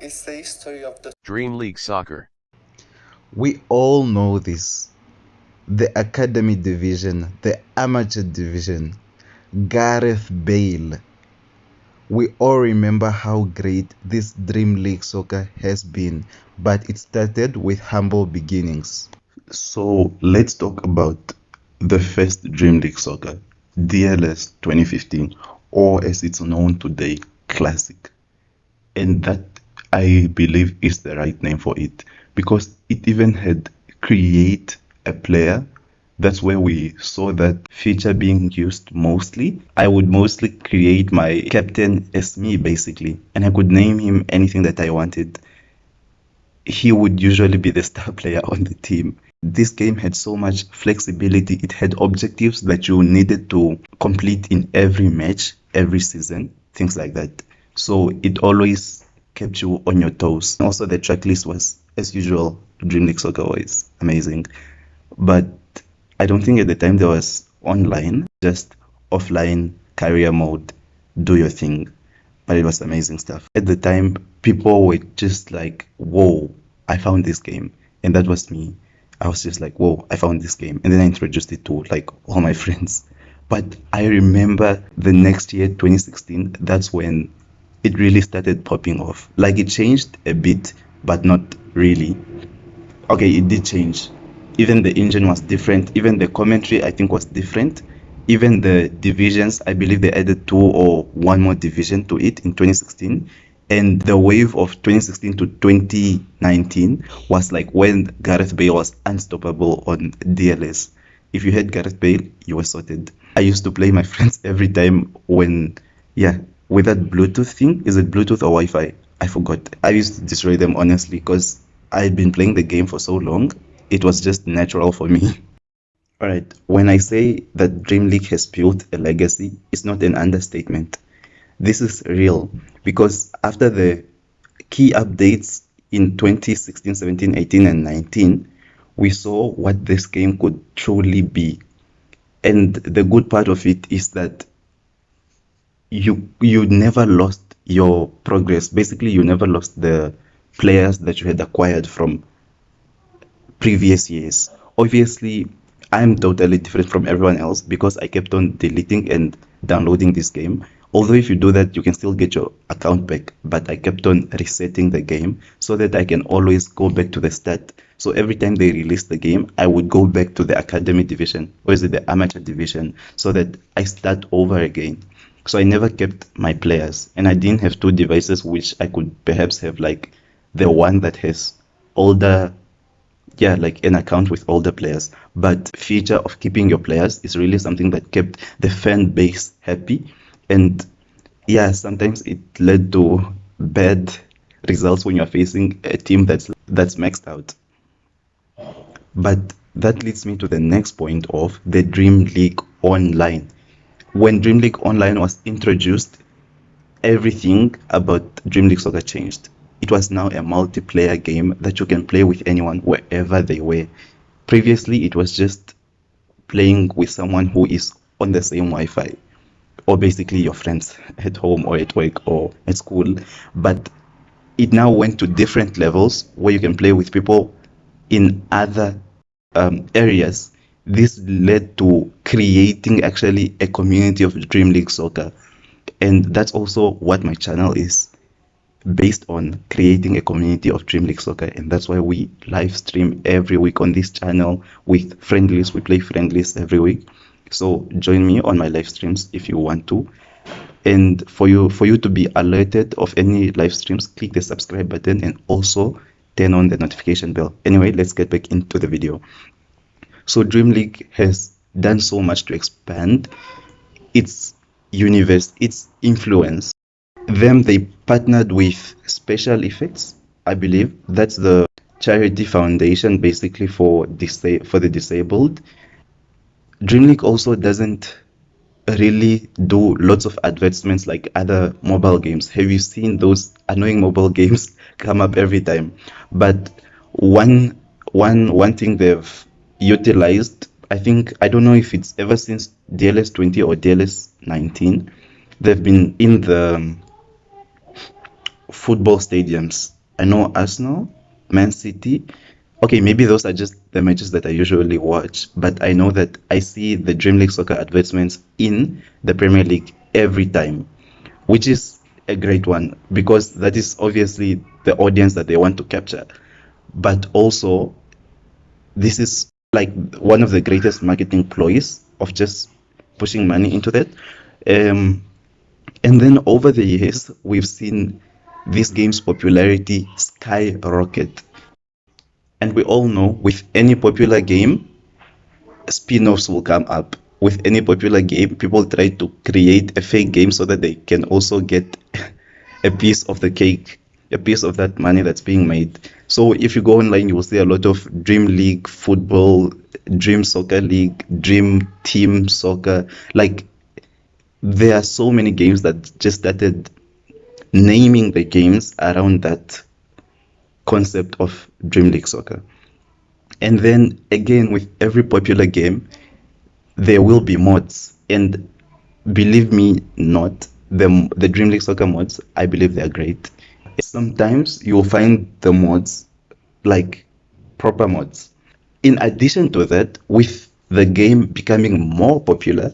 It's the history of the Dream League Soccer. We all know this. The academy division, the amateur division, Gareth Bale. We all remember how great this Dream League Soccer has been, but it started with humble beginnings. So let's talk about the first Dream League Soccer, DLS 2015, or as it's known today, Classic. And that, I believe, is the right name for it, because it even had create a player. That's where we saw that feature being used mostly. I would mostly create my captain as me, basically, and I could name him anything that I wanted. He would usually be the star player on the team. This game had so much flexibility. It had objectives that you needed to complete in every match, every season, things like that. So it always kept you on your toes. Also, the track list was, as usual, Dream League Soccer was amazing. But I don't think at the time there was online, just offline career mode, do your thing. But it was amazing stuff. At the time, people were just like, whoa, I found this game. And that was me. I was just like, whoa, I found this game. And then I introduced it to like all my friends. But I remember the next year, 2016, that's when it really started popping off. Like it changed a bit, but not really. Okay, it did change. Even the engine was different. Even the commentary, I think, was different. Even the divisions, I believe they added 2 or 1 more division to it in 2016. And the wave of 2016 to 2019 was like when Gareth Bale was unstoppable on DLS. If you had Gareth Bale, you were sorted. I used to play my friends every time when, with that Bluetooth thing. Is it Bluetooth or Wi-Fi? I forgot. I used to destroy them, honestly, because I'd been playing the game for so long. It was just natural for me. Alright, when I say that Dream League has built a legacy, it's not an understatement. This is real, because after the key updates in 2016, 17, 18, and 19, we saw what this game could truly be. And the good part of it is that you never lost your progress. Basically, you never lost the players that you had acquired from previous years. Obviously, I'm totally different from everyone else because I kept on deleting and downloading this game. Although if you do that, you can still get your account back, but I kept on resetting the game so that I can always go back to the start. So every time they release the game, I would go back to the academy division, or is it the amateur division, so that I start over again. So I never kept my players, and I didn't have 2 devices, which I could perhaps have like the one that has older, like an account with older players. But feature of keeping your players is really something that kept the fan base happy. And sometimes it led to bad results when you're facing a team that's maxed out. But that leads me to the next point of the Dream League Online. When Dream League Online was introduced, everything about Dream League Soccer changed. It was now a multiplayer game that you can play with anyone wherever they were. Previously, it was just playing with someone who is on the same Wi-Fi, or basically your friends at home or at work or at school. But it now went to different levels where you can play with people in other areas. This led to creating actually a community of Dream League Soccer. And that's also what my channel is based on, creating a community of Dream League Soccer. And that's why we live stream every week on this channel with friendlies. We play friendlies every week. So join me on my live streams if you want to. And for you to be alerted of any live streams, click the subscribe button and also turn on the notification bell. Anyway, let's get back into the video. So Dream League has done so much to expand its universe, its influence. They partnered with Special Effects, I believe. That's the charity foundation basically for the disabled. Dream League also doesn't really do lots of advertisements like other mobile games. Have you seen those annoying mobile games come up every time? But one thing they've utilized, I don't know if it's ever since DLS 20 or DLS 19, they've been in the football stadiums. I know Arsenal, Man City. Okay, maybe those are just the matches that I usually watch, but I know that I see the Dream League Soccer advertisements in the Premier League every time, which is a great one because that is obviously the audience that they want to capture. But also, this is like one of the greatest marketing ploys of just pushing money into that. Um, and then over the years, we've seen this game's popularity skyrocket. And we all know with any popular game, spin-offs will come up. With any popular game, people try to create a fake game so that they can also get a piece of the cake, a piece of that money that's being made. So if you go online, you will see a lot of Dream League football, Dream Soccer League, Dream Team Soccer. Like there are so many games that just started naming the games around that concept of Dream League Soccer. And then again, with every popular game, there will be mods. And believe me, not the Dream League Soccer mods. I believe they are great. Sometimes you'll find the mods like proper mods. In addition to that, with the game becoming more popular,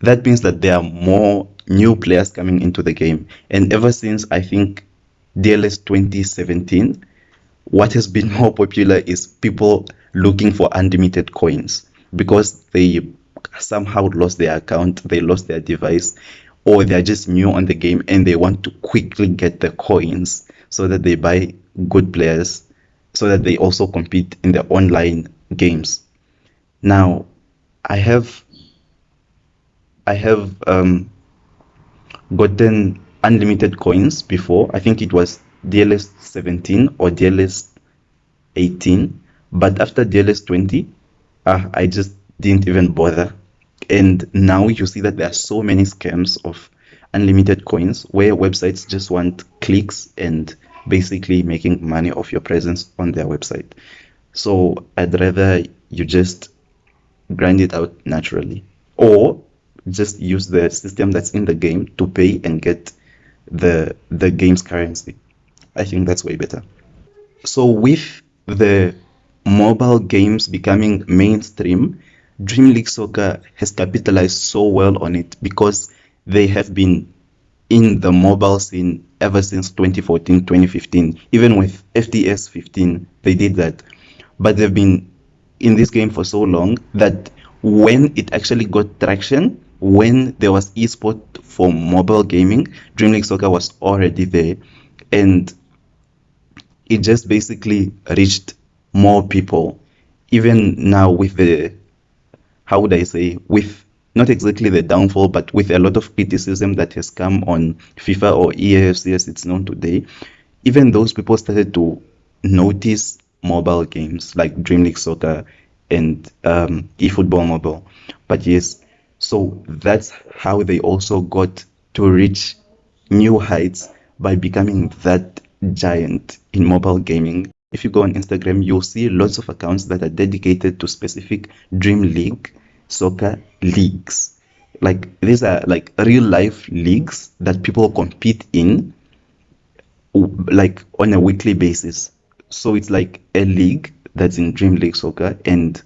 that means that there are more new players coming into the game. And ever since I think DLS 2017, what has been more popular is people looking for unlimited coins because they somehow lost their account, they lost their device, or they're just new on the game and they want to quickly get the coins so that they buy good players so that they also compete in the online games. Now, I have I have gotten unlimited coins before. I think it was DLS 17 or DLS 18, but after DLS 20, I just didn't even bother. And now you see that there are so many scams of unlimited coins where websites just want clicks and basically making money off your presence on their website. So I'd rather you just grind it out naturally or just use the system that's in the game to pay and get the game's currency. I think that's way better. So with the mobile games becoming mainstream, Dream League Soccer has capitalized so well on it because they have been in the mobile scene ever since 2014, 2015. Even with FTS 15, they did that. But they've been in this game for so long that when it actually got traction, when there was esport for mobile gaming, Dream League Soccer was already there. And it just basically reached more people. Even now with the, how would I say, with not exactly the downfall, but with a lot of criticism that has come on FIFA or EAFC as it's known today, even those people started to notice mobile games like Dream League Soccer and eFootball Mobile. But yes, so that's how they also got to reach new heights by becoming that giant in mobile gaming. If you go on Instagram, you'll see lots of accounts that are dedicated to specific Dream League soccer leagues. Like these are like real life leagues that people compete in like on a weekly basis. So it's like a league that's in Dream League Soccer, and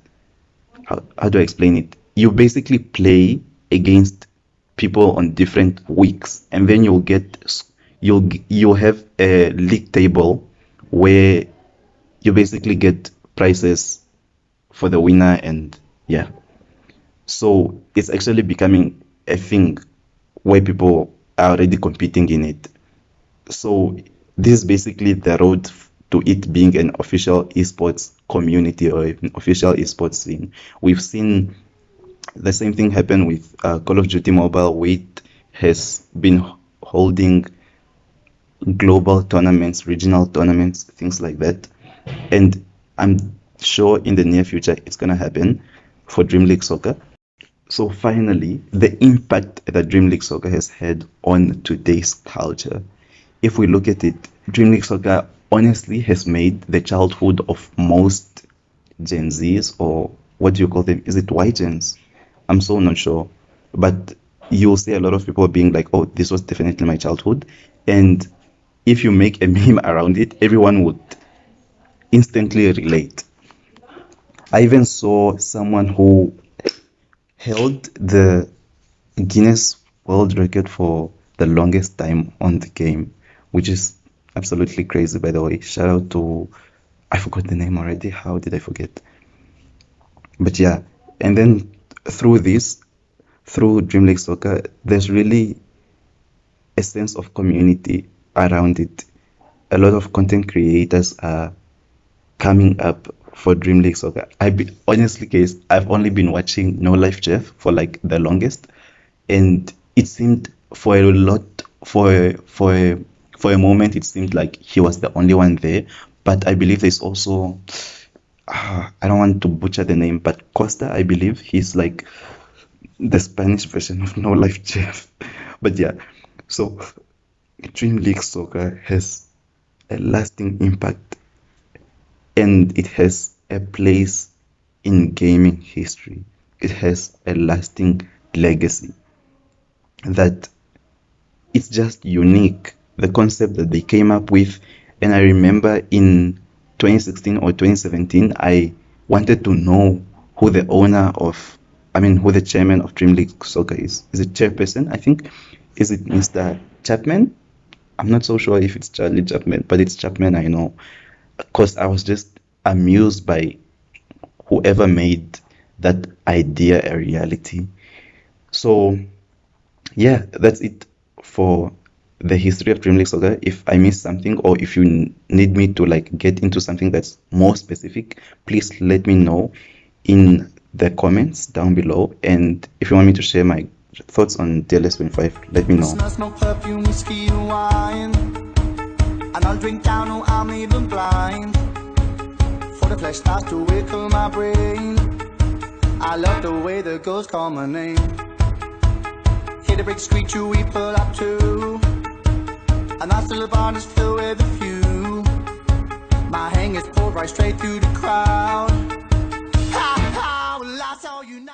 how do I explain it? You basically play against people on different weeks, and then you'll have a league table where you basically get prizes for the winner, and yeah. So it's actually becoming a thing where people are already competing in it. So this is basically the road to it being an official esports community or an official esports scene. We've seen the same thing happen with Call of Duty Mobile, where it has been holding global tournaments, regional tournaments, things like that. And I'm sure in the near future it's going to happen for Dream League Soccer. So finally, the impact that Dream League Soccer has had on today's culture. If we look at it, Dream League Soccer honestly has made the childhood of most Gen Zs, or what do you call them? Is it Y Gens? I'm so not sure. But you'll see a lot of people being like, oh, this was definitely my childhood. And if you make a meme around it, everyone would instantly relate. I even saw someone who held the Guinness World Record for the longest time on the game, which is absolutely crazy, by the way. Shout out to, I forgot the name already. How did I forget? But yeah, and then through this, through Dream League Soccer, there's really a sense of community around it. A lot of content creators are coming up for Dream League Soccer. Honestly, guys, I've only been watching No Life Jeff for like the longest, and it seemed for a lot for a moment it seemed like he was the only one there. But I believe there's also I don't want to butcher the name, but Costa, I believe he's like the Spanish version of No Life Jeff. But yeah, so Dream League Soccer has a lasting impact and it has a place in gaming history. It has a lasting legacy that it's just unique. The concept that they came up with, and I remember in 2016 or 2017, I wanted to know who the owner of, who the chairman of Dream League Soccer is. Is it chairperson? I think, is it Mr. Chapman? I'm not so sure if it's Charlie Chapman, but it's Chapman, I know. Because I was just amused by whoever made that idea a reality. So, yeah, that's it for the history of Dream League Soccer. If I missed something or if you need me to like get into something that's more specific, please let me know in the comments down below. And if you want me to share my thoughts on DLS 25, let me know. Smoke perfume, whiskey and wine, and I'll drink down, no, I'm even blind, for the flesh starts to wiggle my brain. I love the way the girls call my name. Hear the bricks screech, you we pull up to, and that little barn is filled with a few. My hangers pulled right straight through the crowd. Ha ha, well that's all you know.